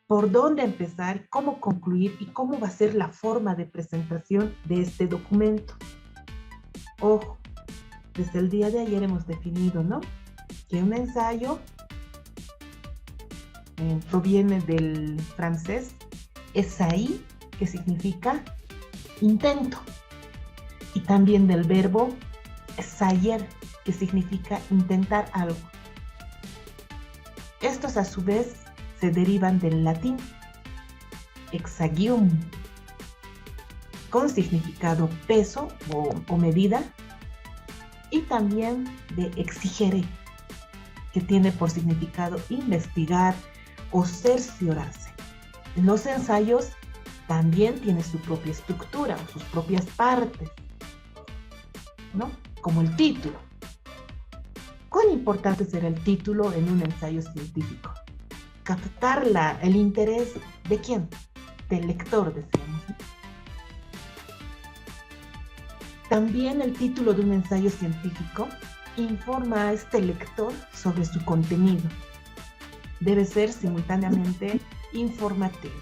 por dónde empezar, cómo concluir y cómo va a ser la forma de presentación de este documento. Ojo, desde el día de ayer hemos definido, ¿no?, que un ensayo proviene del francés essayer, que significa intento, y también del verbo essayer, que significa intentar algo. Estos a su vez se derivan del latín exagium, con significado peso o medida, y también de exigere, que tiene por significado investigar o cerciorarse. Los ensayos también tienen su propia estructura o sus propias partes, ¿no?, como el título. ¿Cuán importante será el título en un ensayo científico? Captar el interés de quién, del lector, decíamos, ¿no? También el título de un ensayo científico informa a este lector sobre su contenido. Debe ser simultáneamente informativo.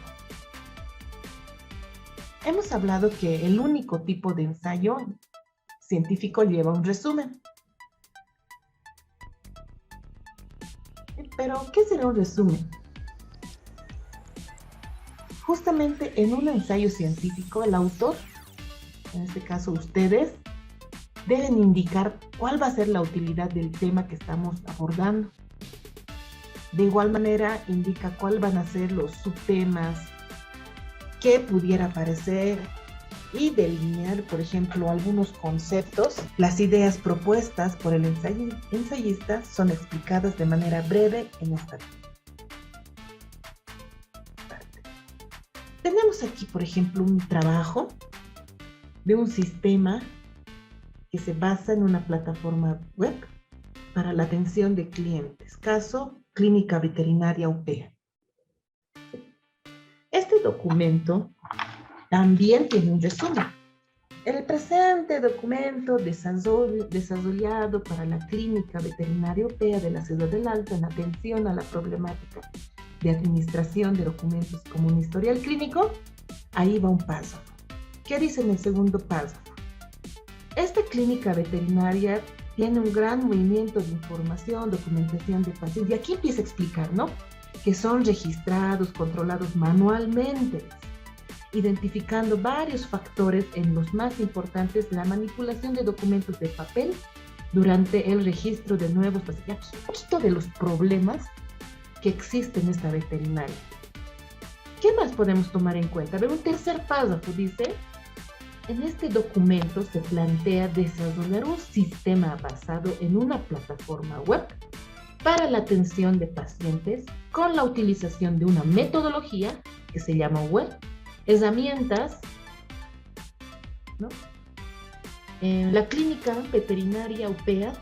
Hemos hablado que el único tipo de ensayo científico lleva un resumen. Pero, ¿qué será un resumen? Justamente en un ensayo científico, el autor, en este caso ustedes, deben indicar cuál va a ser la utilidad del tema que estamos abordando. De igual manera, indica cuáles van a ser los subtemas que pudiera aparecer y delinear, por ejemplo, algunos conceptos. Las ideas propuestas por el ensayista son explicadas de manera breve en esta parte. Tenemos aquí, por ejemplo, un trabajo de un sistema que se basa en una plataforma web para la atención de clientes, caso Clínica Veterinaria UPEA. Este documento también tiene un resumen. El presente documento desarrollado para la Clínica Veterinaria UPEA de la Ciudad del Alto en atención a la problemática de administración de documentos como un historial clínico, ahí va un párrafo. ¿Qué dice en el segundo párrafo? Esta clínica veterinaria tiene un gran movimiento de información, documentación de pacientes, y aquí empieza a explicar, ¿no?, que son registrados, controlados manualmente, identificando varios factores, en los más importantes, la manipulación de documentos de papel durante el registro de nuevos pacientes. Un poquito de los problemas que existen en esta veterinaria. ¿Qué más podemos tomar en cuenta? A ver, un tercer párrafo dice: en este documento se plantea desarrollar un sistema basado en una plataforma web para la atención de pacientes con la utilización de una metodología que se llama web, herramientas, ¿no? En la Clínica Veterinaria UPEA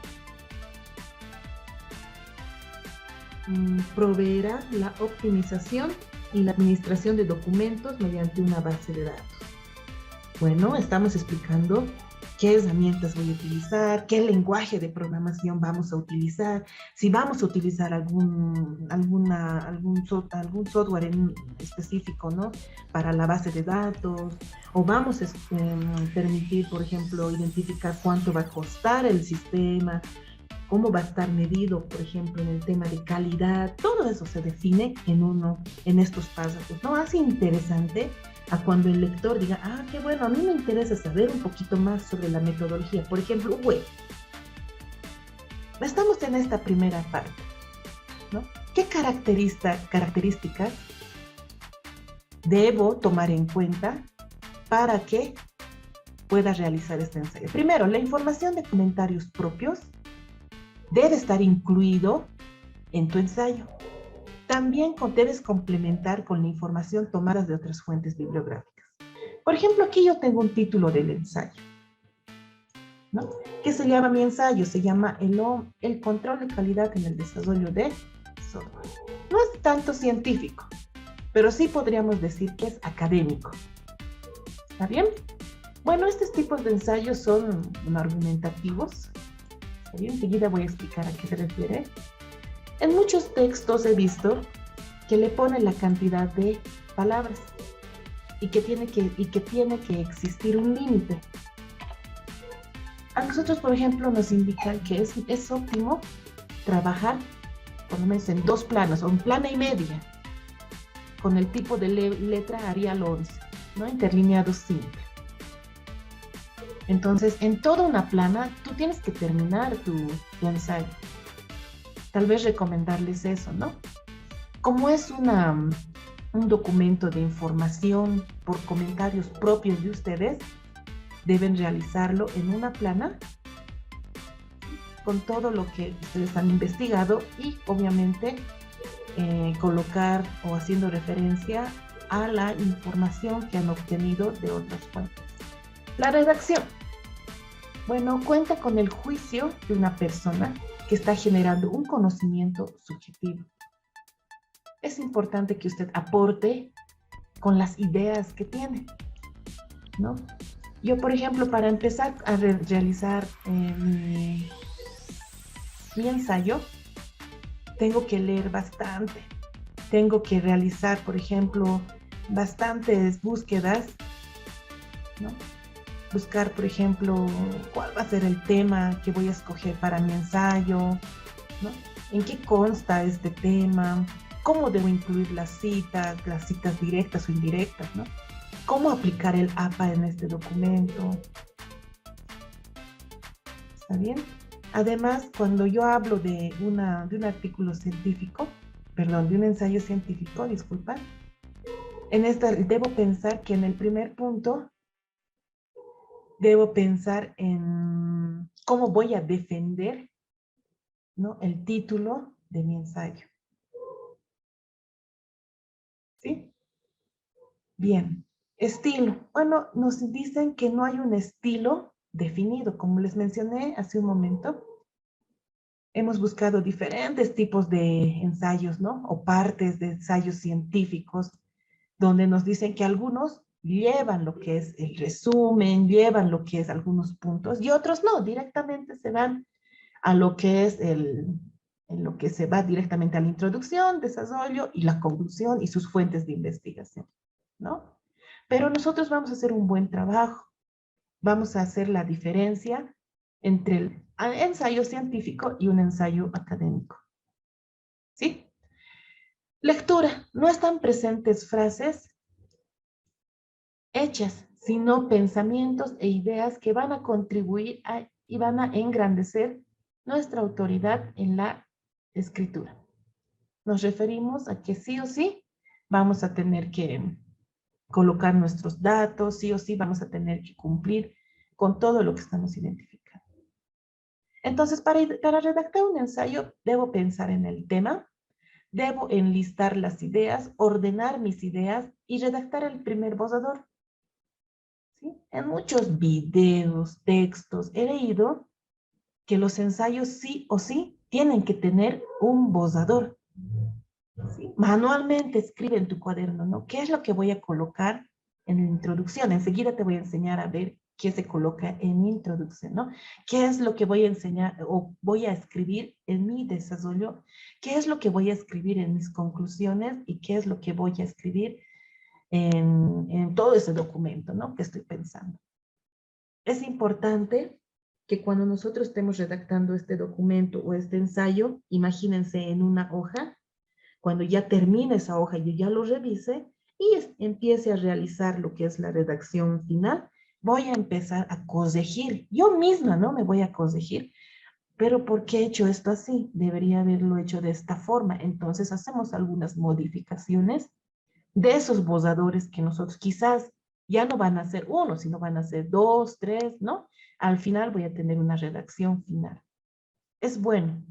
proveerá la optimización y la administración de documentos mediante una base de datos. Bueno, estamos explicando qué herramientas voy a utilizar, qué lenguaje de programación vamos a utilizar, si vamos a utilizar algún software en específico, ¿no?, para la base de datos, o vamos a permitir, por ejemplo, identificar cuánto va a costar el sistema, cómo va a estar medido, por ejemplo, en el tema de calidad. Todo eso se define en estos párrafos, ¿no? Así interesante a cuando el lector diga: ah, qué bueno, a mí me interesa saber un poquito más sobre la metodología. Por ejemplo, web. Estamos en esta primera parte, ¿no? ¿Qué características debo tomar en cuenta para que pueda realizar este ensayo? Primero, la información de comentarios propios debe estar incluido en tu ensayo. También debes complementar con la información tomada de otras fuentes bibliográficas. Por ejemplo, aquí yo tengo un título del ensayo, ¿no?, ¿qué se llama mi ensayo? Se llama el control de calidad en el desarrollo de software. No es tanto científico, pero sí podríamos decir que es académico. ¿Está bien? Bueno, estos tipos de ensayos son argumentativos. ¿Está bien? Enseguida voy a explicar a qué se refiere. En muchos textos he visto que le pone la cantidad de palabras y que tiene que existir un límite. A nosotros, por ejemplo, nos indican que es óptimo trabajar por lo menos en 2 planos o un plana y media, con el tipo de letra Arial 11, ¿no? Interlineado simple. Entonces, en toda una plana, tú tienes que terminar tu ensayo. Tal vez recomendarles eso, ¿no? Como es un documento de información por comentarios propios de ustedes, deben realizarlo en una plana con todo lo que ustedes han investigado y obviamente colocar o haciendo referencia a la información que han obtenido de otras fuentes. La redacción. Bueno, cuenta con el juicio de una persona que está generando un conocimiento subjetivo. Es importante que usted aporte con las ideas que tiene, ¿no? Yo, por ejemplo, para empezar a realizar mi ensayo, tengo que leer bastante. Tengo que realizar, por ejemplo, bastantes búsquedas, ¿no? Buscar, por ejemplo, cuál va a ser el tema que voy a escoger para mi ensayo, ¿no? En qué consta este tema, cómo debo incluir las citas directas o indirectas, ¿no? Cómo aplicar el APA en este documento. ¿Está bien? Además, cuando yo hablo de un artículo científico, perdón, de un ensayo científico, disculpa, en esta debo pensar que en el primer punto debo pensar en cómo voy a defender, ¿no?, el título de mi ensayo. ¿Sí? Bien. Estilo. Bueno, nos dicen que no hay un estilo definido. Como les mencioné hace un momento, hemos buscado diferentes tipos de ensayos, ¿no? O partes de ensayos científicos, donde nos dicen que algunos llevan lo que es el resumen, llevan lo que es algunos puntos, y otros no, directamente se van a lo que es en lo que se va directamente a la introducción, desarrollo y la conclusión y sus fuentes de investigación, ¿no? Pero nosotros vamos a hacer un buen trabajo. Vamos a hacer la diferencia entre el ensayo científico y un ensayo académico. ¿Sí? Lectura. No están presentes frases hechas, sino pensamientos e ideas que van a contribuir y van a engrandecer nuestra autoridad en la escritura. Nos referimos a que sí o sí vamos a tener que colocar nuestros datos, sí o sí vamos a tener que cumplir con todo lo que estamos identificando. Entonces, para redactar un ensayo, debo pensar en el tema, debo enlistar las ideas, ordenar mis ideas y redactar el primer borrador. ¿Sí? En muchos videos, textos, he leído que los ensayos sí o sí tienen que tener un borrador. ¿Sí? Manualmente escribe en tu cuaderno, ¿no? ¿Qué es lo que voy a colocar en la introducción? Enseguida te voy a enseñar a ver qué se coloca en mi introducción, ¿no? ¿Qué es lo que voy a enseñar o voy a escribir en mi desarrollo? ¿Qué es lo que voy a escribir en mis conclusiones? ¿Y qué es lo que voy a escribir en todo ese documento, ¿no?, que estoy pensando? Es importante que cuando nosotros estemos redactando este documento o este ensayo, imagínense en una hoja, cuando ya termine esa hoja, yo ya lo revise y empiece a realizar lo que es la redacción final, voy a empezar a corregir. Yo misma, ¿no?, me voy a corregir. Pero ¿por qué he hecho esto así? Debería haberlo hecho de esta forma. Entonces hacemos algunas modificaciones de esos borradores que nosotros quizás ya no van a ser uno, sino van a ser 2, 3, ¿no? Al final voy a tener una redacción final. Es bueno.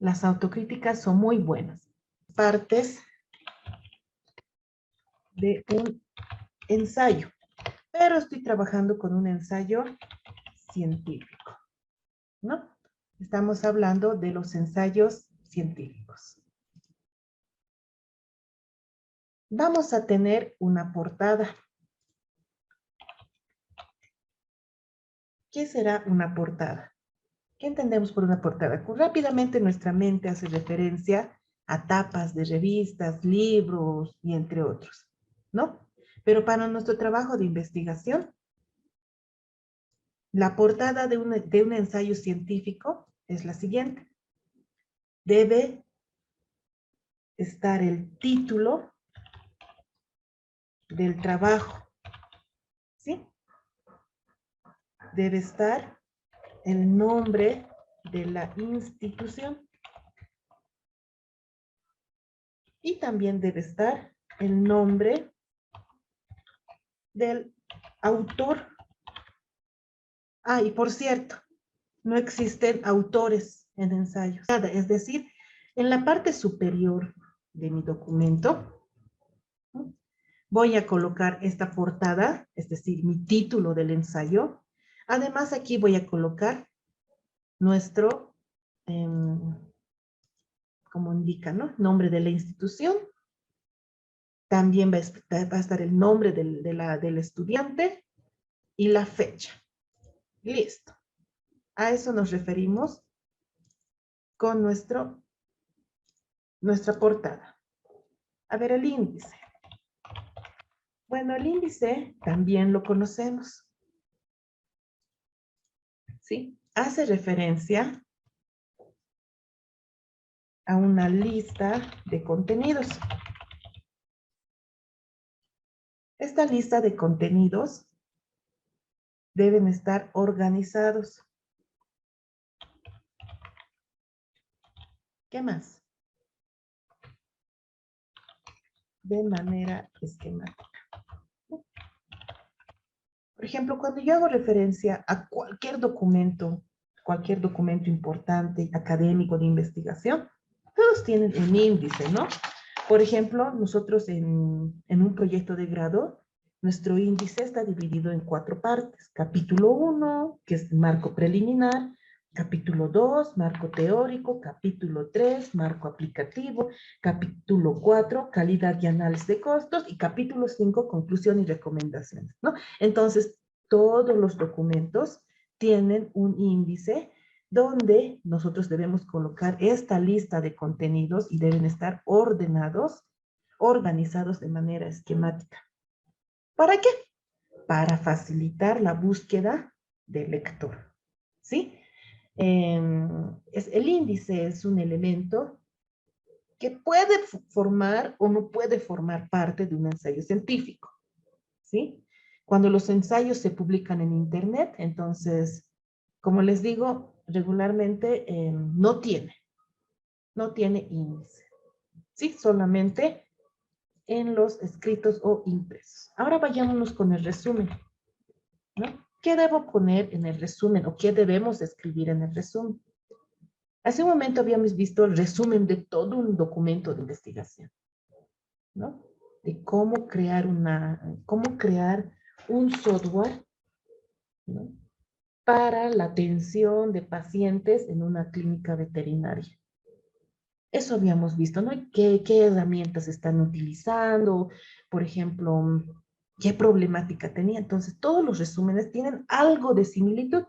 Las autocríticas son muy buenas. Partes de un ensayo, pero estoy trabajando con un ensayo científico, ¿no? Estamos hablando de los ensayos científicos. Vamos a tener una portada. ¿Qué será una portada? ¿Qué entendemos por una portada? Rápidamente nuestra mente hace referencia a tapas de revistas, libros y entre otros, ¿no? Pero para nuestro trabajo de investigación, la portada de un ensayo científico es la siguiente. Debe estar el título del trabajo, ¿sí? Debe estar el nombre de la institución y también debe estar el nombre del autor. Ah, y por cierto, no existen autores en ensayos. Nada, es decir, en la parte superior de mi documento, ¿no?, voy a colocar esta portada, es decir, mi título del ensayo. Además, aquí voy a colocar nuestro, como indica, ¿no?, nombre de la institución. También va a estar el nombre del estudiante y la fecha. Listo. A eso nos referimos con nuestra portada. A ver, el índice. Bueno, el índice también lo conocemos, ¿sí? Hace referencia a una lista de contenidos. Esta lista de contenidos deben estar organizados. ¿Qué más? De manera esquemática. Por ejemplo, cuando yo hago referencia a cualquier documento importante, académico, de investigación, todos tienen un índice, ¿no? Por ejemplo, nosotros en un proyecto de grado, nuestro índice está dividido en 4 partes. Capítulo 1, que es marco preliminar. Capítulo 2, marco teórico. Capítulo 3, marco aplicativo. Capítulo 4, calidad y análisis de costos. Y capítulo 5, conclusión y recomendaciones, ¿no? Entonces, todos los documentos tienen un índice donde nosotros debemos colocar esta lista de contenidos y deben estar ordenados, organizados de manera esquemática. ¿Para qué? Para facilitar la búsqueda del lector, ¿sí? El índice es un elemento que puede formar o no puede formar parte de un ensayo científico, ¿sí? Cuando los ensayos se publican en Internet, entonces, como les digo, regularmente no tiene índice, ¿sí? Solamente en los escritos o impresos. Ahora vayámonos con el resumen, ¿no? ¿Qué debo poner en el resumen o qué debemos escribir en el resumen? Hace un momento habíamos visto el resumen de todo un documento de investigación, ¿no? De cómo crear un software, ¿no?, para la atención de pacientes en una clínica veterinaria. Eso habíamos visto, ¿no? ¿Qué herramientas están utilizando? Por ejemplo, ¿qué problemática tenía? Entonces, todos los resúmenes tienen algo de similitud.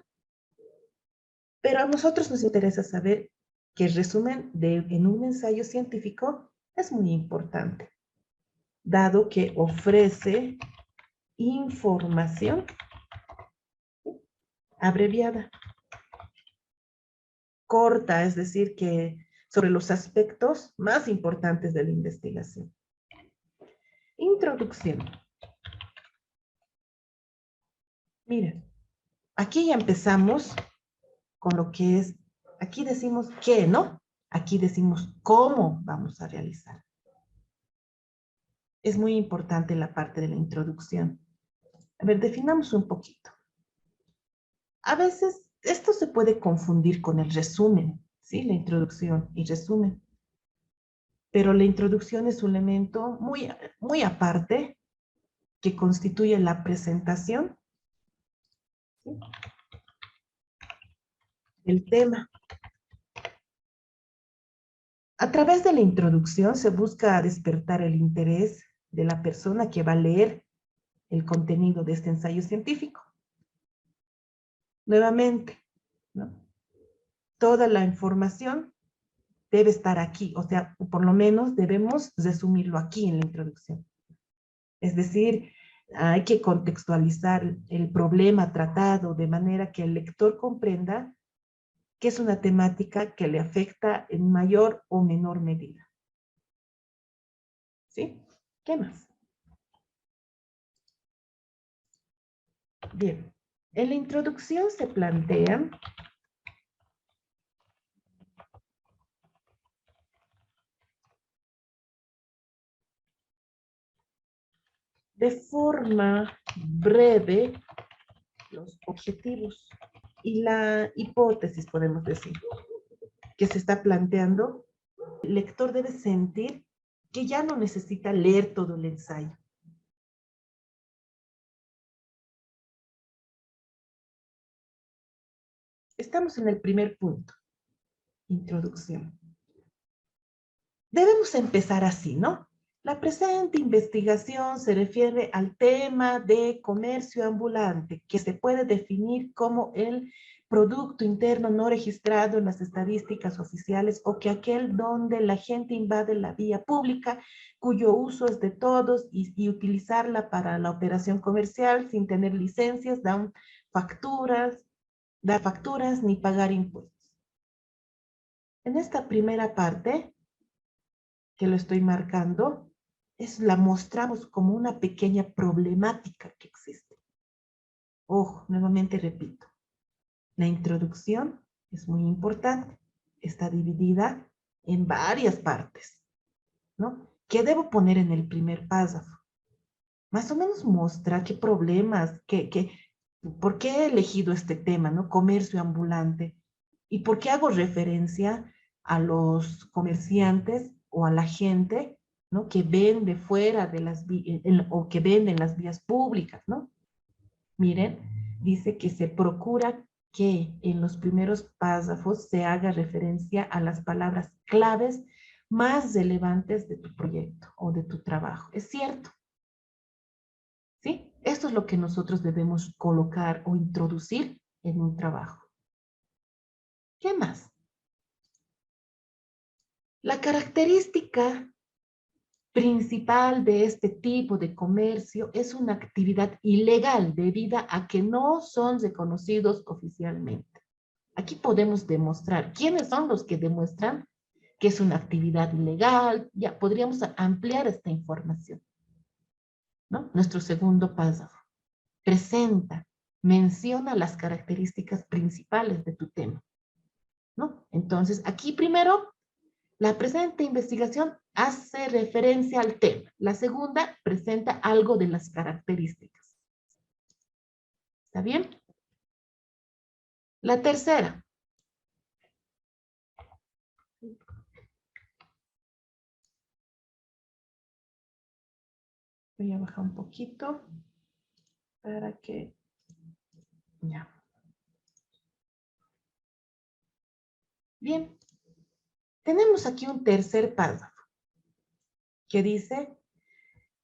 Pero a nosotros nos interesa saber que el resumen en un ensayo científico es muy importante, dado que ofrece información abreviada, corta, es decir, que sobre los aspectos más importantes de la investigación. Introducción. Miren, aquí ya empezamos con lo que es, aquí decimos qué, ¿no? Aquí decimos cómo vamos a realizar. Es muy importante la parte de la introducción. A ver, definamos un poquito. A veces esto se puede confundir con el resumen, ¿sí? La introducción y resumen. Pero la introducción es un elemento muy aparte que constituye la presentación, ¿sí?, del tema. A través de la introducción se busca despertar el interés de la persona que va a leer el contenido de este ensayo científico. Nuevamente, ¿no?, toda la información debe estar aquí, o sea, por lo menos debemos resumirlo aquí en la introducción. Es decir, hay que contextualizar el problema tratado de manera que el lector comprenda que es una temática que le afecta en mayor o menor medida. ¿Sí? ¿Qué más? Bien, en la introducción se plantean de forma breve los objetivos y la hipótesis, podemos decir, que se está planteando. El lector debe sentir que ya no necesita leer todo el ensayo. Estamos en el primer punto, introducción. Debemos empezar así, ¿no? La presente investigación se refiere al tema de comercio ambulante, que se puede definir como el producto interno no registrado en las estadísticas oficiales o que aquel donde la gente invade la vía pública, cuyo uso es de todos y utilizarla para la operación comercial sin tener licencias, dar facturas ni pagar impuestos. En esta primera parte, que lo estoy marcando, la mostramos como una pequeña problemática que existe. Ojo, nuevamente repito, la introducción es muy importante, está dividida en varias partes, ¿no? ¿Qué debo poner en el primer párrafo? Más o menos mostrar qué problemas, por qué he elegido este tema, ¿no? Comercio ambulante. ¿Y por qué hago referencia a los comerciantes o a la gente, ¿no? Que vende fuera de o que vende en las vías públicas, ¿no? Miren, dice que se procura que en los primeros párrafos se haga referencia a las palabras claves más relevantes de tu proyecto o de tu trabajo. Es cierto, ¿sí? Esto es lo que nosotros debemos colocar o introducir en un trabajo. ¿Qué más? La característica principal de este tipo de comercio es una actividad ilegal debido a que no son reconocidos oficialmente. Aquí podemos demostrar quiénes son los que demuestran que es una actividad ilegal. Ya podríamos ampliar esta información, ¿no? Nuestro segundo párrafo presenta, menciona las características principales de tu tema, ¿no? Entonces, aquí primero, la presente investigación hace referencia al tema. La segunda presenta algo de las características. ¿Está bien? La tercera. Voy a bajar un poquito para que... Ya. Bien. Tenemos aquí un tercer párrafo que dice: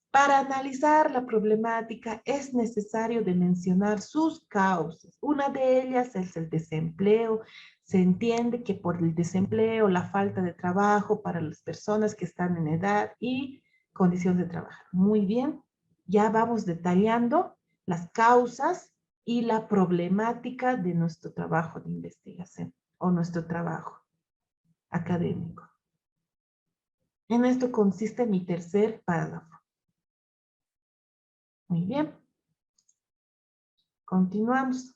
para analizar la problemática es necesario de mencionar sus causas. Una de ellas es el desempleo. Se entiende que por el desempleo, la falta de trabajo para las personas que están en edad y condiciones de trabajo. Muy bien, ya vamos detallando las causas y la problemática de nuestro trabajo de investigación o nuestro trabajo académico. En esto consiste mi tercer párrafo. Muy bien. Continuamos.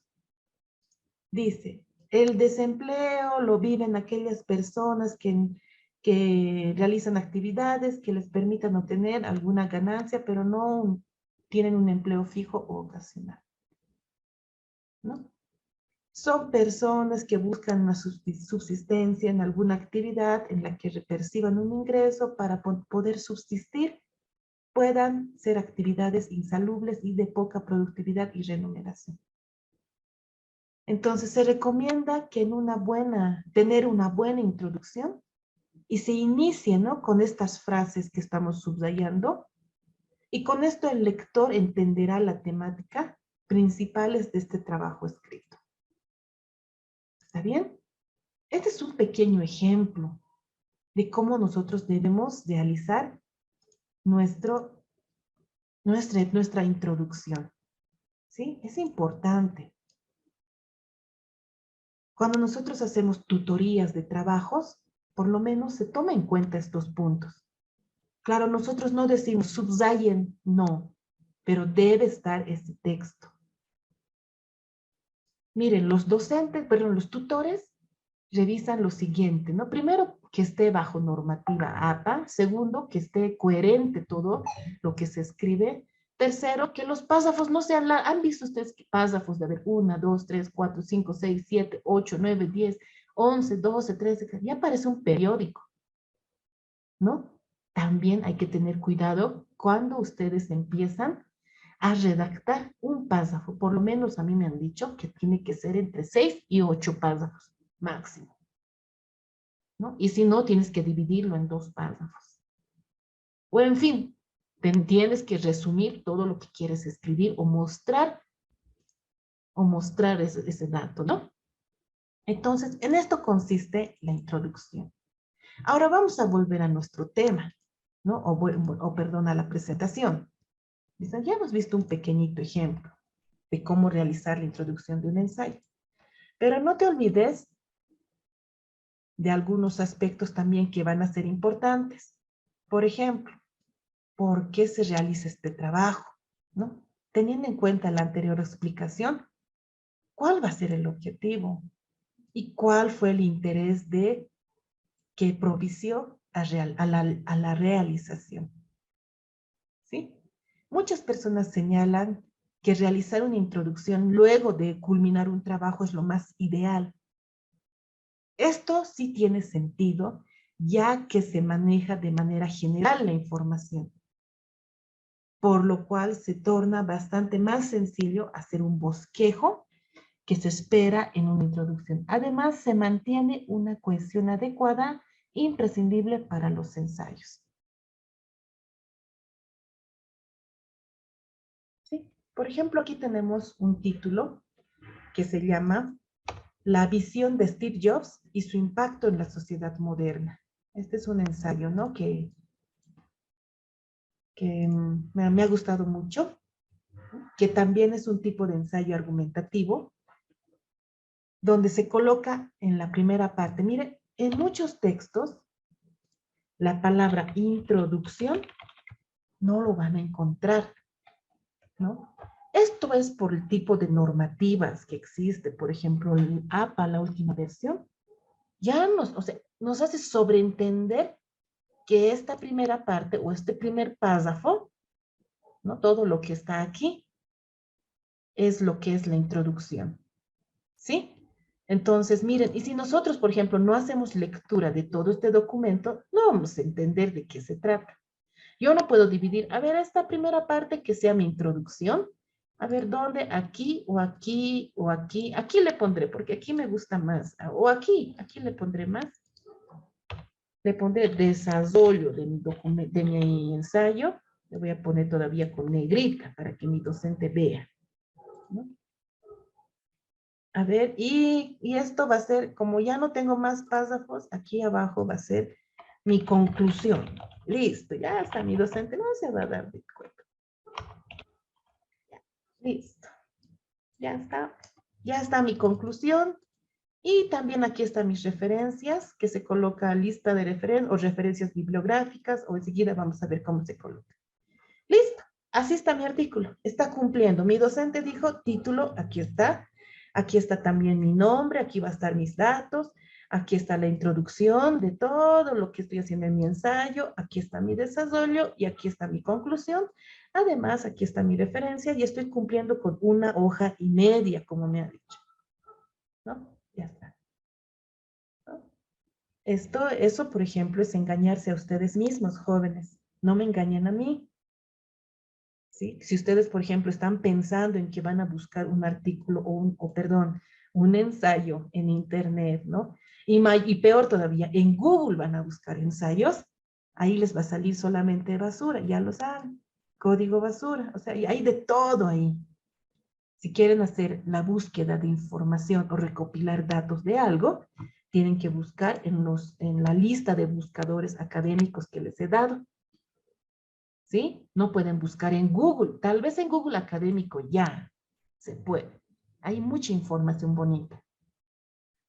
Dice, el desempleo lo viven aquellas personas que realizan actividades que les permitan obtener alguna ganancia, pero no tienen un empleo fijo o ocasional, ¿no? Son personas que buscan una subsistencia en alguna actividad en la que perciban un ingreso para poder subsistir. Puedan ser actividades insalubres y de poca productividad y remuneración. Entonces se recomienda que tener una buena introducción y se inicie, ¿no? Con estas frases que estamos subrayando, y con esto el lector entenderá la temática principales de este trabajo escrito. ¿Está bien? Este es un pequeño ejemplo de cómo nosotros debemos realizar nuestra introducción. ¿Sí? Es importante. Cuando nosotros hacemos tutorías de trabajos, por lo menos se toma en cuenta estos puntos. Claro, nosotros no decimos subrayen, no, pero debe estar este texto. Miren, los tutores revisan lo siguiente, ¿no? Primero, que esté bajo normativa APA. Segundo, que esté coherente todo lo que se escribe. Tercero, que los párrafos no sean ¿Han visto ustedes párrafos de 1, 2, 3, 4, 5, 6, 7, 8, 9, 10, 11, 12, 13? Ya parece un periódico, ¿no? También hay que tener cuidado cuando ustedes empiezan a redactar un párrafo. Por lo menos a mí me han dicho que tiene que ser entre 6 y 8 párrafos máximo, ¿no? Y si no, tienes que dividirlo en 2 párrafos. O en fin, tienes que resumir todo lo que quieres escribir o mostrar ese dato, ¿no? Entonces, en esto consiste la introducción. Ahora vamos a volver a nuestro tema, ¿no? Perdón, a la presentación. Ya hemos visto un pequeñito ejemplo de cómo realizar la introducción de un ensayo. Pero no te olvides de algunos aspectos también que van a ser importantes. Por ejemplo, ¿por qué se realiza este trabajo? ¿No? Teniendo en cuenta la anterior explicación, ¿cuál va a ser el objetivo? ¿Y cuál fue el interés que propició a la realización? ¿Sí? Muchas personas señalan que realizar una introducción luego de culminar un trabajo es lo más ideal. Esto sí tiene sentido, ya que se maneja de manera general la información, por lo cual se torna bastante más sencillo hacer un bosquejo que se espera en una introducción. Además, se mantiene una cohesión adecuada, imprescindible para los ensayos. ¿Sí? Por ejemplo, aquí tenemos un título que se llama La visión de Steve Jobs y su impacto en la sociedad moderna. Este es un ensayo, ¿no? Que me ha gustado mucho, que también es un tipo de ensayo argumentativo, donde se coloca en la primera parte. Mire, en muchos textos, la palabra introducción no lo van a encontrar, ¿no? Esto es por el tipo de normativas que existe. Por ejemplo, el APA, la última versión, ya nos hace sobreentender que esta primera parte o este primer párrafo, ¿no? Todo lo que está aquí es lo que es la introducción, ¿sí? Entonces, miren, y si nosotros, por ejemplo, no hacemos lectura de todo este documento, no vamos a entender de qué se trata. Yo no puedo dividir, a ver, esta primera parte que sea mi introducción, a ver, ¿dónde? Aquí, o aquí, o aquí. Aquí le pondré, porque aquí me gusta más. O aquí le pondré más. Le pondré desarrollo de mi ensayo. Le voy a poner todavía con negrita para que mi docente vea, ¿no? A ver, y esto va a ser, como ya no tengo más párrafos, aquí abajo va a ser mi conclusión. Listo, ya está mi docente, no se va a dar de cuenta. Listo, ya está mi conclusión. Y también aquí están mis referencias, que se coloca lista de referencias o referencias bibliográficas, o enseguida vamos a ver cómo se coloca. Listo, así está mi artículo, está cumpliendo. Mi docente dijo, título, aquí está también mi nombre, aquí va a estar mis datos, aquí está la introducción de todo lo que estoy haciendo en mi ensayo, aquí está mi desarrollo y aquí está mi conclusión. Además, aquí está mi referencia y estoy cumpliendo con 1,5 hojas, como me ha dicho, ¿no? Ya está, ¿no? Eso, por ejemplo, es engañarse a ustedes mismos, jóvenes. No me engañen a mí. ¿Sí? Si ustedes, por ejemplo, están pensando en que van a buscar un artículo un ensayo en internet, ¿no? Y peor todavía, en Google van a buscar ensayos, ahí les va a salir solamente basura, ya lo saben, código basura, o sea, hay de todo ahí. Si quieren hacer la búsqueda de información o recopilar datos de algo, tienen que buscar en la lista de buscadores académicos que les he dado. ¿Sí? No pueden buscar en Google. Tal vez en Google académico ya se puede. Hay mucha información bonita.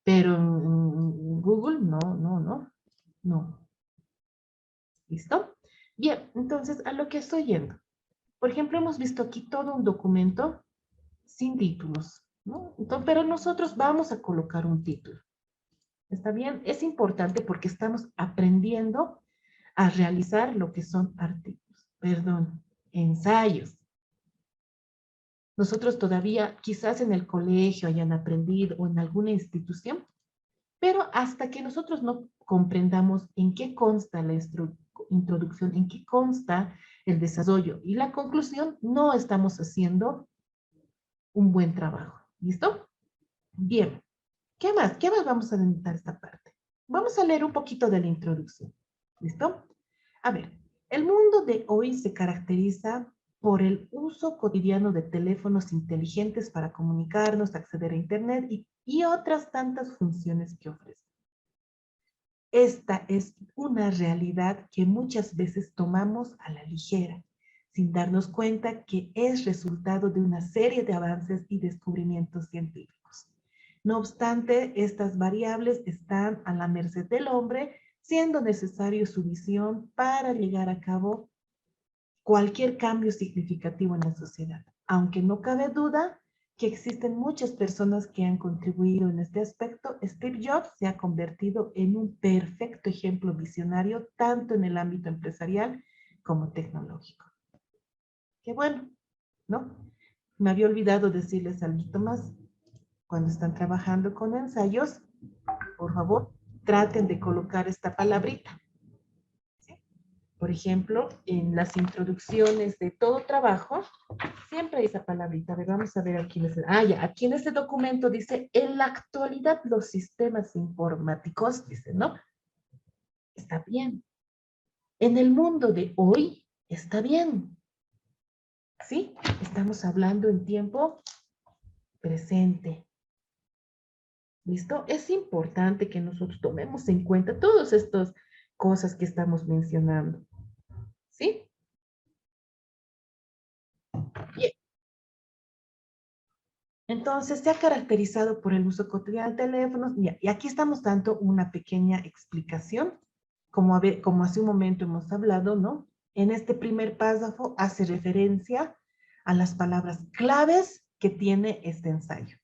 Pero en Google no. ¿Listo? Bien, entonces a lo que estoy yendo. Por ejemplo, hemos visto aquí todo un documento sin títulos, ¿no? Entonces, pero nosotros vamos a colocar un título. ¿Está bien? Es importante porque estamos aprendiendo a realizar lo que son ensayos. Nosotros todavía, quizás en el colegio hayan aprendido o en alguna institución, pero hasta que nosotros no comprendamos en qué consta la introducción, en qué consta el desarrollo y la conclusión, no estamos haciendo un buen trabajo. ¿Listo? Bien. ¿Qué más? ¿Qué más vamos a dedicar esta parte? Vamos a leer un poquito de la introducción. ¿Listo? A ver, el mundo de hoy se caracteriza por el uso cotidiano de teléfonos inteligentes para comunicarnos, acceder a Internet y otras tantas funciones que ofrecen. Esta es una realidad que muchas veces tomamos a la ligera, sin darnos cuenta que es resultado de una serie de avances y descubrimientos científicos. No obstante, estas variables están a la merced del hombre, siendo necesario su visión para llegar a cabo cualquier cambio significativo en la sociedad. Aunque no cabe duda que existen muchas personas que han contribuido en este aspecto, Steve Jobs se ha convertido en un perfecto ejemplo visionario tanto en el ámbito empresarial como tecnológico. Qué bueno, ¿no? Me había olvidado decirles algo más. Cuando están trabajando con ensayos, por favor, traten de colocar esta palabrita. ¿Sí? Por ejemplo, en las introducciones de todo trabajo, siempre hay esa palabrita. A ver, vamos a ver aquí. Ya, aquí en este documento dice, en la actualidad los sistemas informáticos, dice, ¿no? Está bien. En el mundo de hoy, está bien. ¿Sí? Estamos hablando en tiempo presente. ¿Listo? Es importante que nosotros tomemos en cuenta todas estas cosas que estamos mencionando. ¿Sí? Bien. Entonces, se ha caracterizado por el uso cotidiano de teléfonos. Y aquí estamos dando una pequeña explicación, como hace un momento hemos hablado, ¿no? En este primer párrafo hace referencia a las palabras claves que tiene este ensayo.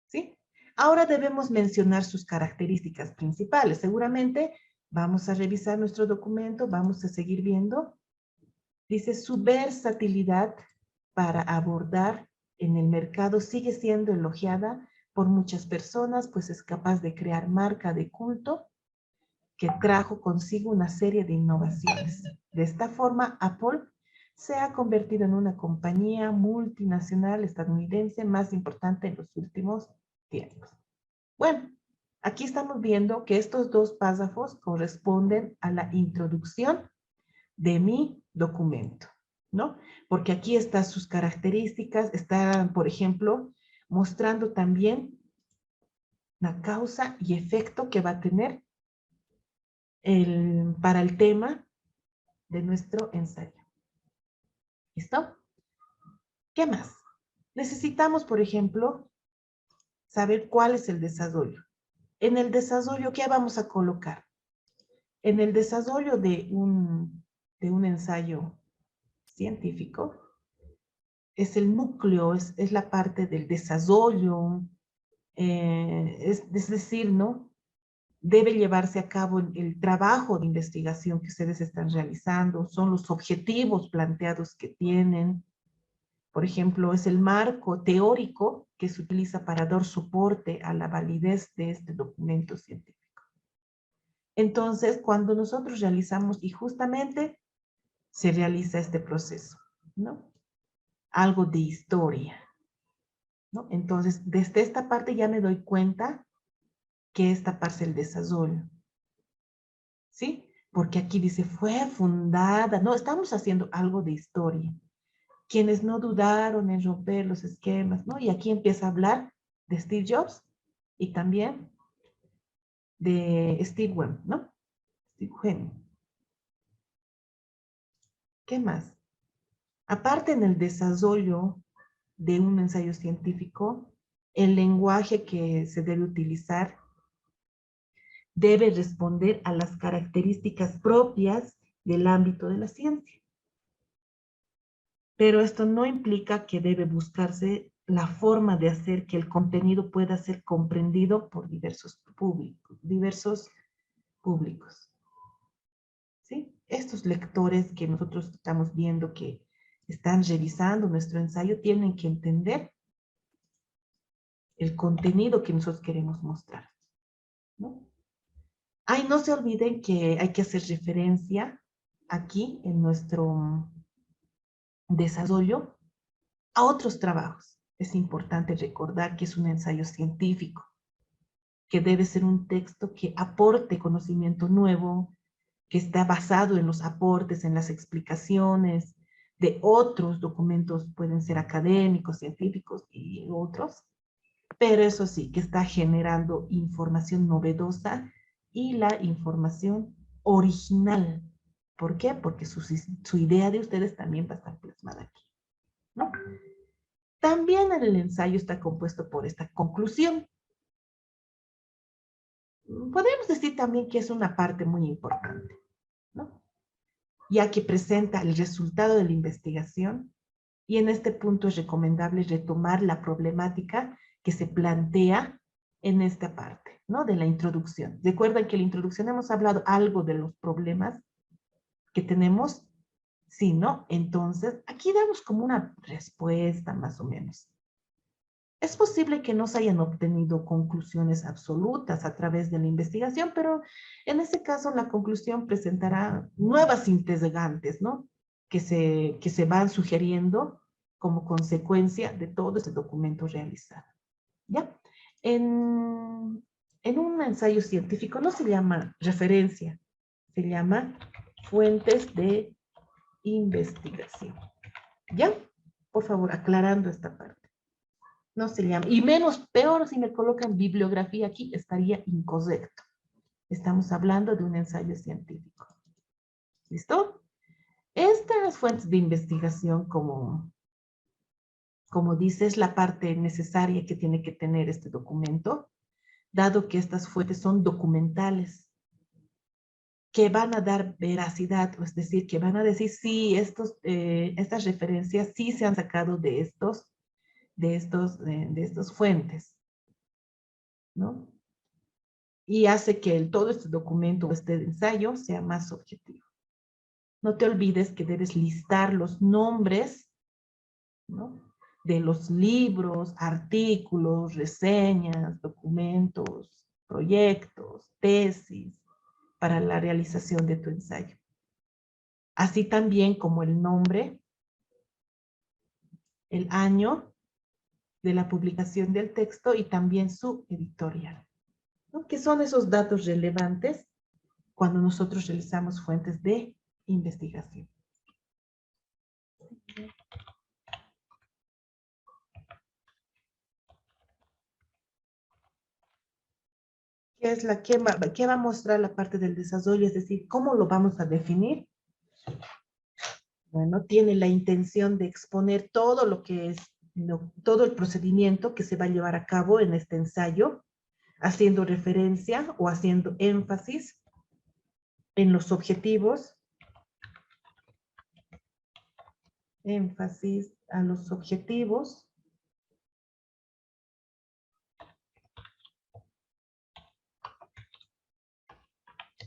¿Sí? Ahora debemos mencionar sus características principales. Seguramente vamos a revisar nuestro documento, vamos a seguir viendo. Dice, su versatilidad para abordar en el mercado sigue siendo elogiada por muchas personas, pues es capaz de crear marca de culto que trajo consigo una serie de innovaciones. De esta forma, Apple se ha convertido en una compañía multinacional estadounidense más importante en los últimos tiempos. Bueno, aquí estamos viendo que estos dos párrafos corresponden a la introducción de mi documento, ¿no? Porque aquí están sus características, está, por ejemplo, mostrando también la causa y efecto que va a tener para el tema de nuestro ensayo. ¿Listo? ¿Qué más? Necesitamos, por ejemplo, saber cuál es el desarrollo. En el desarrollo, ¿qué vamos a colocar? En el desarrollo de un ensayo científico, es el núcleo, es la parte del desarrollo, es decir, ¿no? Debe llevarse a cabo el trabajo de investigación que ustedes están realizando, son los objetivos planteados que tienen. Por ejemplo, es el marco teórico que se utiliza para dar soporte a la validez de este documento científico. Entonces, cuando nosotros realizamos, y justamente se realiza este proceso, ¿no? Algo de historia, ¿no? Entonces, desde esta parte ya me doy cuenta que esta parte es el desarrollo, ¿sí? Porque aquí dice, fue fundada, no, estamos haciendo algo de historia. Quienes no dudaron en romper los esquemas, ¿no? Y aquí empieza a hablar de Steve Jobs y también de Steve Wynn, ¿no? Steve Wynn. ¿Qué más? Aparte en el desarrollo de un ensayo científico, el lenguaje que se debe utilizar debe responder a las características propias del ámbito de la ciencia. Pero esto no implica que debe buscarse la forma de hacer que el contenido pueda ser comprendido por diversos públicos. ¿Sí? Estos lectores que nosotros estamos viendo que están revisando nuestro ensayo tienen que entender el contenido que nosotros queremos mostrar, ¿no? Ay, no se olviden que hay que hacer referencia aquí en nuestro desarrollo a otros trabajos. Es importante recordar que es un ensayo científico, que debe ser un texto que aporte conocimiento nuevo, que está basado en los aportes, en las explicaciones de otros documentos, pueden ser académicos, científicos y otros, pero eso sí, que está generando información novedosa y la información original. ¿Por qué? Porque su idea de ustedes también va a estar plasmada aquí, ¿no? También el ensayo está compuesto por esta conclusión. Podemos decir también que es una parte muy importante, ¿no? Ya que presenta el resultado de la investigación y en este punto es recomendable retomar la problemática que se plantea en esta parte, ¿no? De la introducción. Recuerden que en la introducción hemos hablado algo de los problemas que tenemos, sí, ¿no? Entonces, aquí damos como una respuesta más o menos. Es posible que no se hayan obtenido conclusiones absolutas a través de la investigación, pero en ese caso la conclusión presentará nuevas interrogantes, ¿no? Que se van sugiriendo como consecuencia de todo ese documento realizado. ¿Ya? En un ensayo científico no se llama referencia, se llama fuentes de investigación. ¿Ya? Por favor, aclarando esta parte. No se llama. Y menos, peor, si me colocan bibliografía aquí, estaría incorrecto. Estamos hablando de un ensayo científico. ¿Listo? Estas fuentes de investigación, como dice, es la parte necesaria que tiene que tener este documento, dado que estas fuentes son documentales, que van a dar veracidad, es decir, que van a decir, sí, estas referencias sí se han sacado de estas fuentes, ¿no? Y hace que todo este documento, este ensayo, sea más objetivo. No te olvides que debes listar los nombres, ¿no? De los libros, artículos, reseñas, documentos, proyectos, tesis, para la realización de tu ensayo. Así también como el nombre, el año de la publicación del texto y también su editorial, ¿no? Que son esos datos relevantes cuando nosotros realizamos fuentes de investigación. ¿Qué va a mostrar la parte del desarrollo? Es decir, ¿cómo lo vamos a definir? Bueno, tiene la intención de exponer todo lo que es, todo el procedimiento que se va a llevar a cabo en este ensayo, haciendo referencia o haciendo énfasis en los objetivos, énfasis a los objetivos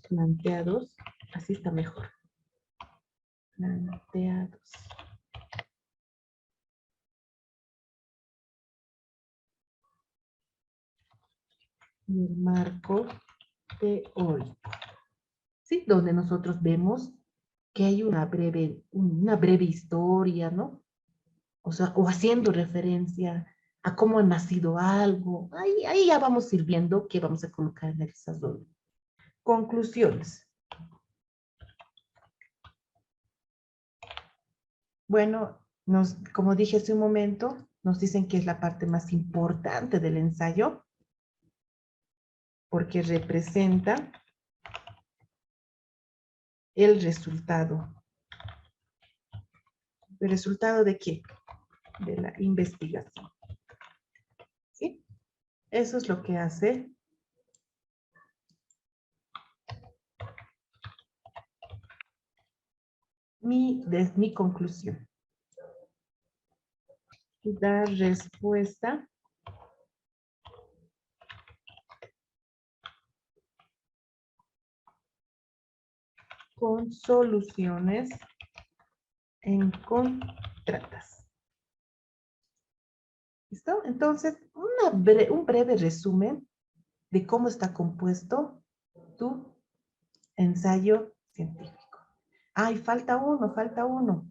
planteados, así está mejor, planteados. Y el marco teórico, ¿sí? Donde nosotros vemos que hay una breve historia, ¿no? O sea, o haciendo referencia a cómo ha nacido algo. Ahí ya vamos a ir viendo qué vamos a colocar en el desarrollo. Conclusiones. Bueno, como dije hace un momento, nos dicen que es la parte más importante del ensayo. porque representa el resultado. ¿El resultado de qué? De la investigación. ¿Sí? Eso es lo que hace mi conclusión. Dar respuesta con soluciones encontradas. ¿Listo? Entonces, un breve resumen de cómo está compuesto tu ensayo científico. Ay, falta uno,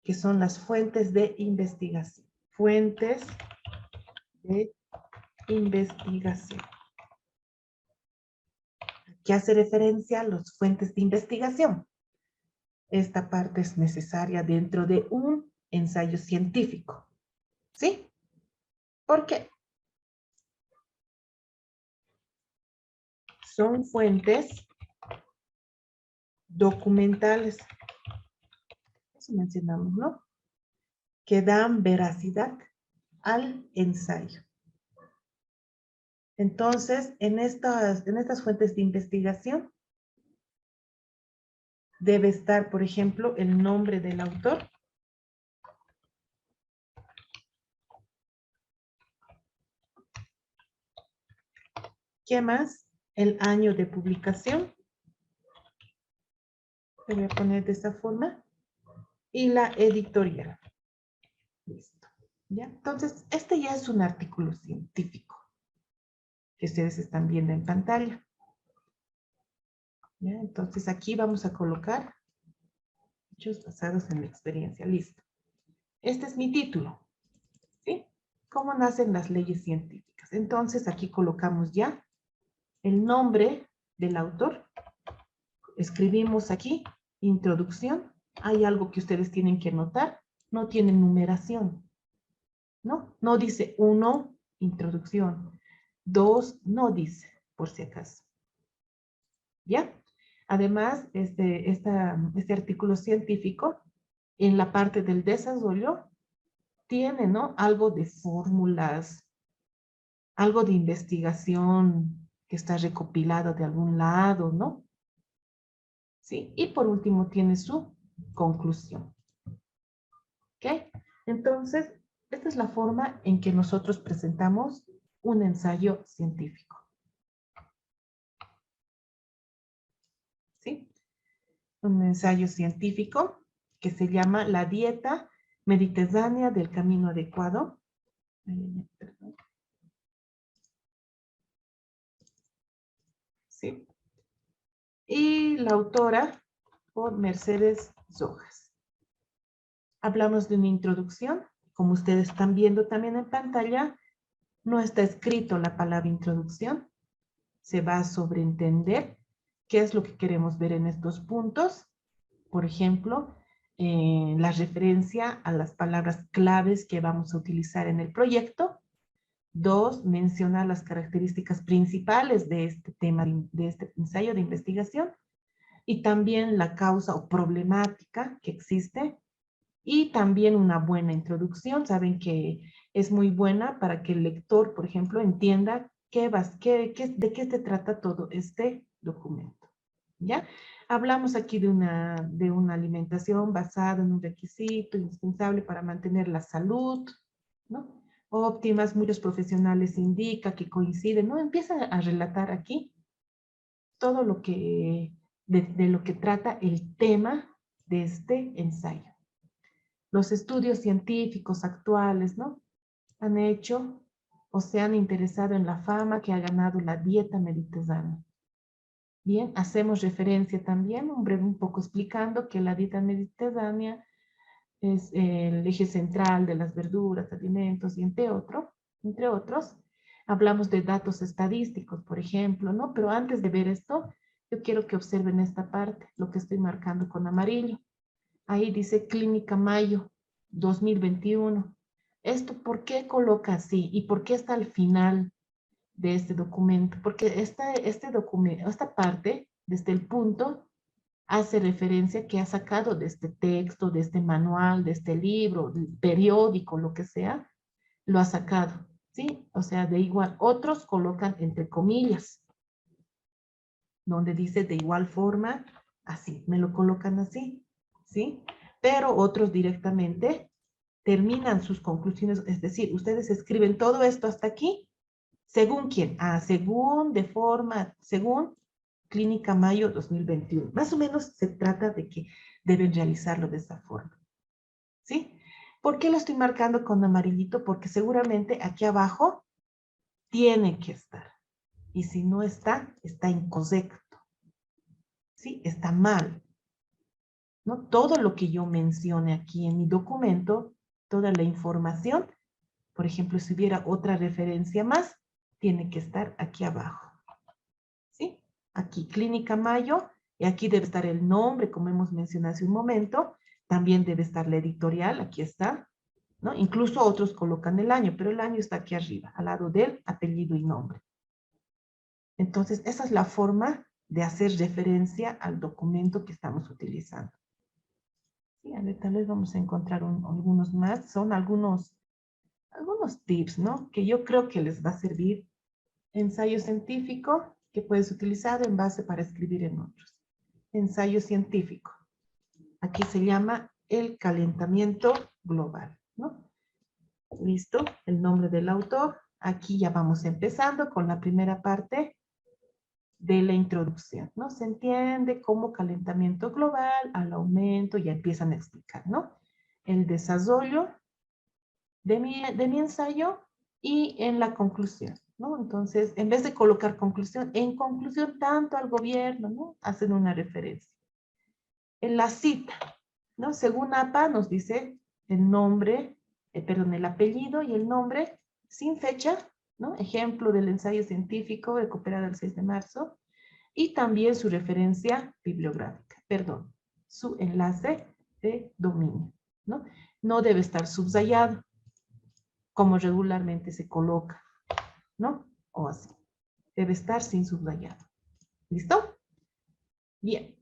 que son las fuentes de investigación. Fuentes de investigación. ¿Qué hace referencia a las fuentes de investigación? Esta parte es necesaria dentro de un ensayo científico. ¿Sí? ¿Por qué? Son fuentes documentales. Eso mencionamos, ¿no? Que dan veracidad al ensayo. Entonces, en estas fuentes de investigación debe estar, por ejemplo, el nombre del autor. ¿Qué más? El año de publicación. Lo voy a poner de esta forma. Y la editorial. Listo. ¿Ya? Entonces, este ya es un artículo científico que ustedes están viendo en pantalla. ¿Ya? Entonces, aquí vamos a colocar hechos basados en la experiencia. Listo. Este es mi título. ¿Sí? ¿Cómo nacen las leyes científicas? Entonces, aquí colocamos ya el nombre del autor. Escribimos aquí, introducción. Hay algo que ustedes tienen que notar. No tiene numeración. ¿No? No dice 1, introducción. 2, no dice, por si acaso. ¿Ya? Además, este artículo científico, en la parte del desarrollo, tiene, ¿no? Algo de fórmulas, algo de investigación que está recopilado de algún lado, ¿no? ¿Sí? Y por último tiene su conclusión. ¿Ok? Entonces, esta es la forma en que nosotros presentamos un ensayo científico. ¿Sí? Un ensayo científico que se llama La dieta mediterránea del camino adecuado. ¿Sí? Y la autora por Mercedes Rojas. Hablamos de una introducción. Como ustedes están viendo también en pantalla, no está escrito la palabra introducción. Se va a sobreentender qué es lo que queremos ver en estos puntos. Por ejemplo, la referencia a las palabras claves que vamos a utilizar en el proyecto. 2, mencionar las características principales de este tema, de este ensayo de investigación. Y también la causa o problemática que existe. Y también una buena introducción. Saben que es muy buena para que el lector, por ejemplo, entienda de qué se trata todo este documento. ¿Ya? Hablamos aquí de una alimentación basada en un requisito indispensable para mantener la salud, ¿no? Óptimas, muchos profesionales indican que coinciden, ¿no? Empieza a relatar aquí todo lo que, de lo que trata el tema de este ensayo. Los estudios científicos actuales, ¿no? Han hecho o se han interesado en la fama que ha ganado la dieta mediterránea. Bien, hacemos referencia también, un poco explicando que la dieta mediterránea es el eje central de las verduras, alimentos y entre otros. Hablamos de datos estadísticos, por ejemplo, ¿no? Pero antes de ver esto, yo quiero que observen esta parte, lo que estoy marcando con amarillo. Ahí dice Clínica Mayo 2021. ¿Esto por qué coloca así? ¿Y por qué está al final? de este documento, porque este documento, esta parte, desde el punto, hace referencia que ha sacado de este texto, de este manual, de este libro, del periódico, lo que sea, lo ha sacado, ¿sí? O sea, de igual, otros colocan entre comillas, donde dice de igual forma, así, me lo colocan así, ¿sí? Pero otros directamente terminan sus conclusiones, es decir, ustedes escriben todo esto hasta aquí, ¿según quién? Ah, según, de forma, según Clínica Mayo 2021. Más o menos se trata de que deben realizarlo de esa forma, ¿sí? ¿Por qué lo estoy marcando con amarillito? Porque seguramente aquí abajo tiene que estar. Y si no está, está incorrecto, ¿sí? Está mal, ¿no? Todo lo que yo mencione aquí en mi documento, toda la información, por ejemplo, si hubiera otra referencia más, tiene que estar aquí abajo, ¿sí? Aquí, Clínica Mayo, y aquí debe estar el nombre, como hemos mencionado hace un momento, también debe estar la editorial, aquí está, ¿no? Incluso otros colocan el año, pero el año está aquí arriba, al lado del apellido y nombre. Entonces, esa es la forma de hacer referencia al documento que estamos utilizando. Sí, a ver, tal vez vamos a encontrar algunos más. Son algunos tips, ¿no? Que yo creo que les va a servir. Ensayo científico que puedes utilizar en base para escribir en otros. Ensayo científico. Aquí se llama el calentamiento global, ¿no? Listo, el nombre del autor. Aquí ya vamos empezando con la primera parte de la introducción, ¿no? Se entiende como calentamiento global, al aumento, ya empiezan a explicar, ¿no? El desarrollo de mi ensayo y en la conclusión, ¿no? Entonces, en vez de colocar conclusión, en conclusión tanto al gobierno, ¿no? Hacen una referencia. En la cita, ¿no? Según APA nos dice el nombre, perdón, el apellido y el nombre sin fecha, ¿no? Ejemplo del ensayo científico recuperado el 6 de marzo, y también su referencia bibliográfica, perdón, su enlace de dominio, ¿no? No debe estar subrayado, como regularmente se coloca, ¿no? O así. Debe estar sin subrayado. ¿Listo? Bien,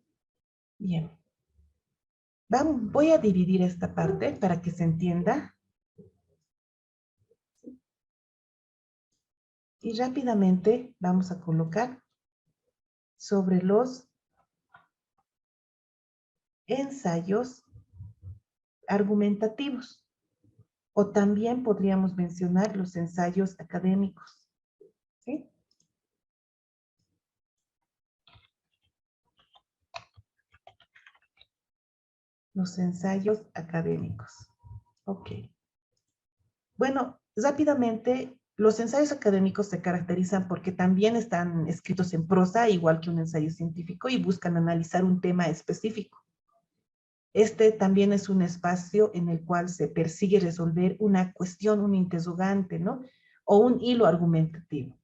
bien. Voy a dividir esta parte para que se entienda. Y rápidamente vamos a colocar sobre los ensayos argumentativos. O también podríamos mencionar los ensayos académicos. ¿Sí? Los ensayos académicos. Ok. Bueno, rápidamente, los ensayos académicos se caracterizan porque también están escritos en prosa, igual que un ensayo científico, y buscan analizar un tema específico. Este también es un espacio en el cual se persigue resolver una cuestión, un interrogante, ¿no? O un hilo argumentativo,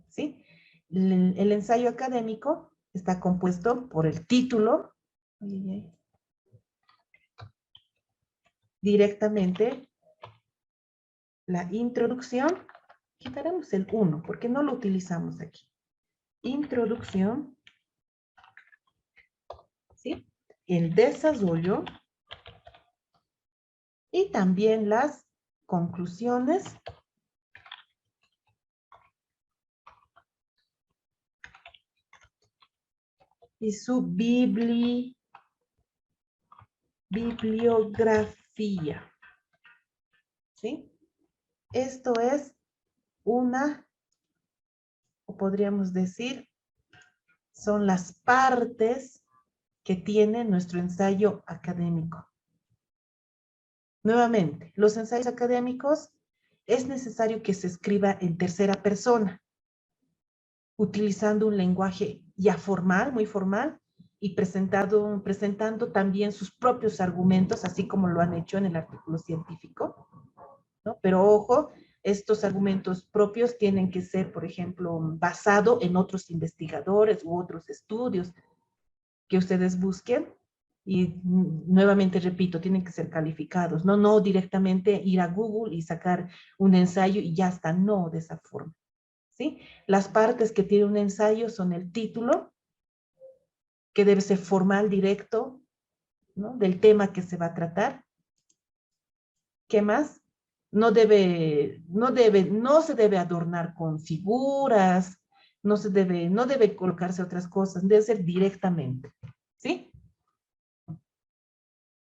¿sí? El ensayo académico está compuesto por el título, directamente la introducción, quitaremos el 1 porque no lo utilizamos aquí. Introducción, ¿sí? El desarrollo y también las conclusiones y su bibliografía, ¿sí? Esto es una, o podríamos decir, son las partes que tiene nuestro ensayo académico. Nuevamente, los ensayos académicos es necesario que se escriba en tercera persona, utilizando un lenguaje ya formal, muy formal, y presentando también sus propios argumentos, así como lo han hecho en el artículo científico, ¿no? Pero ojo, estos argumentos propios tienen que ser, por ejemplo, basado en otros investigadores u otros estudios que ustedes busquen. Y nuevamente repito, tienen que ser calificados, ¿no? No directamente ir a Google y sacar un ensayo y ya está, no de esa forma, ¿sí? Las partes que tiene un ensayo son el título, que debe ser formal, directo, ¿no? Del tema que se va a tratar. ¿Qué más? No se debe adornar con figuras, no debe colocarse otras cosas, debe ser directamente, ¿sí?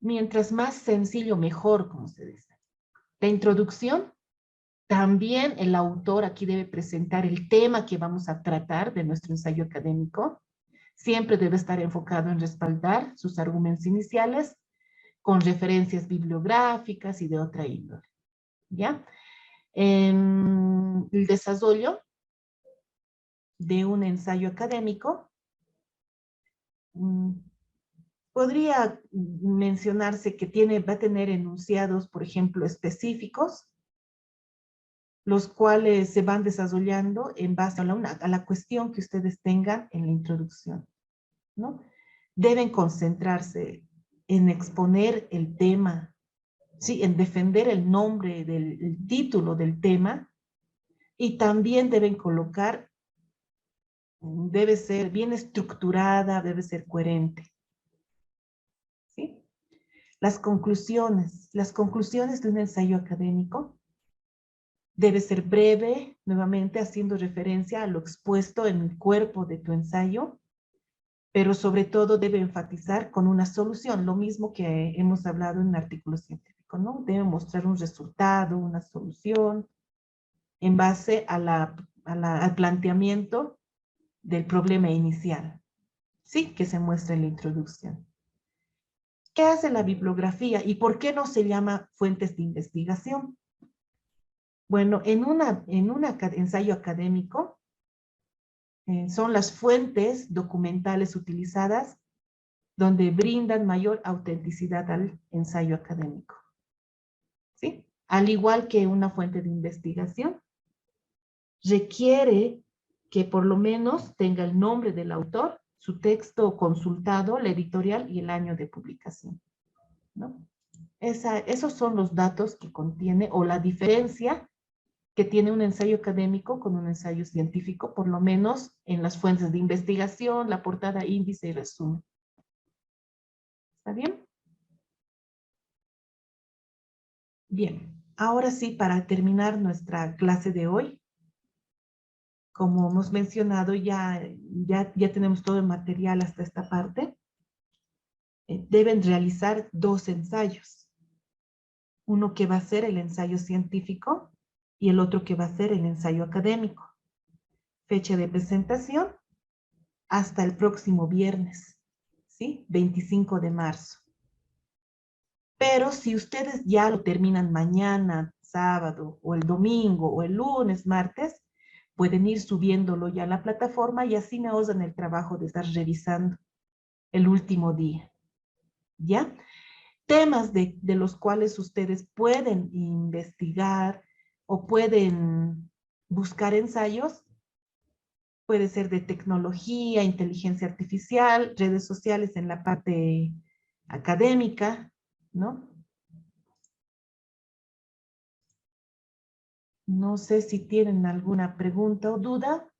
Mientras más sencillo, mejor, como se dice. La introducción, también el autor aquí debe presentar el tema que vamos a tratar de nuestro ensayo académico. Siempre debe estar enfocado en respaldar sus argumentos iniciales con referencias bibliográficas y de otra índole, ¿ya? El desarrollo de un ensayo académico podría mencionarse que va a tener enunciados, por ejemplo, específicos, los cuales se van desarrollando en base a la cuestión que ustedes tengan en la introducción, ¿no? Deben concentrarse en exponer el tema, ¿sí? En defender el nombre el título del tema, y también deben colocar, debe ser bien estructurada, debe ser coherente, ¿sí? Las conclusiones de un ensayo académico debe ser breve, nuevamente haciendo referencia a lo expuesto en el cuerpo de tu ensayo, pero sobre todo debe enfatizar con una solución, lo mismo que hemos hablado en un artículo científico, ¿no? Debe mostrar un resultado, una solución, en base al planteamiento del problema inicial, ¿sí? Que se muestra en la introducción. ¿Qué hace la bibliografía y por qué no se llama fuentes de investigación? Bueno, en un ensayo académico son las fuentes documentales utilizadas donde brindan mayor autenticidad al ensayo académico, ¿sí? Al igual que una fuente de investigación, requiere que por lo menos tenga el nombre del autor, su texto consultado, la editorial y el año de publicación, ¿no? Esos son los datos que contiene, o la diferencia que tiene un ensayo académico con un ensayo científico, por lo menos en las fuentes de investigación, la portada, índice y resumen. ¿Está bien? Bien, ahora sí, para terminar nuestra clase de hoy, como hemos mencionado, ya tenemos todo el material hasta esta parte. Deben realizar 2 ensayos. Uno que va a ser el ensayo científico y el otro que va a ser el ensayo académico. Fecha de presentación hasta el próximo viernes, ¿sí? 25 de marzo. Pero si ustedes ya lo terminan mañana, sábado, o el domingo, o el lunes, martes, pueden ir subiéndolo ya a la plataforma y así me ahorran el trabajo de estar revisando el último día, ¿ya? Temas de los cuales ustedes pueden investigar o pueden buscar ensayos, puede ser de tecnología, inteligencia artificial, redes sociales en la parte académica, ¿no? No sé si tienen alguna pregunta o duda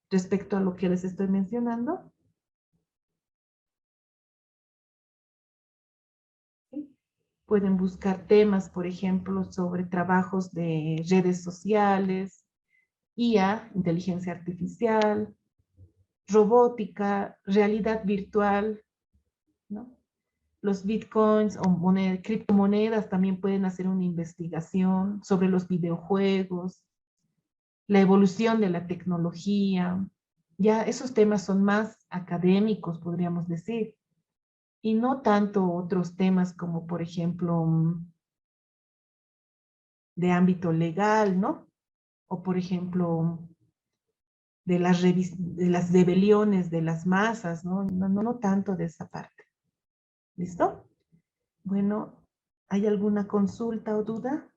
respecto a lo que les estoy mencionando. ¿Sí? Pueden buscar temas, por ejemplo, sobre trabajos de redes sociales, IA, inteligencia artificial, robótica, realidad virtual, ¿no? Los bitcoins o criptomonedas también pueden hacer una investigación sobre los videojuegos, la evolución de la tecnología. Ya esos temas son más académicos, podríamos decir, y no tanto otros temas como, por ejemplo, de ámbito legal, ¿no? O, por ejemplo, de las rebeliones de las masas, ¿no? No tanto de esa parte. ¿Listo? Bueno, ¿hay alguna consulta o duda?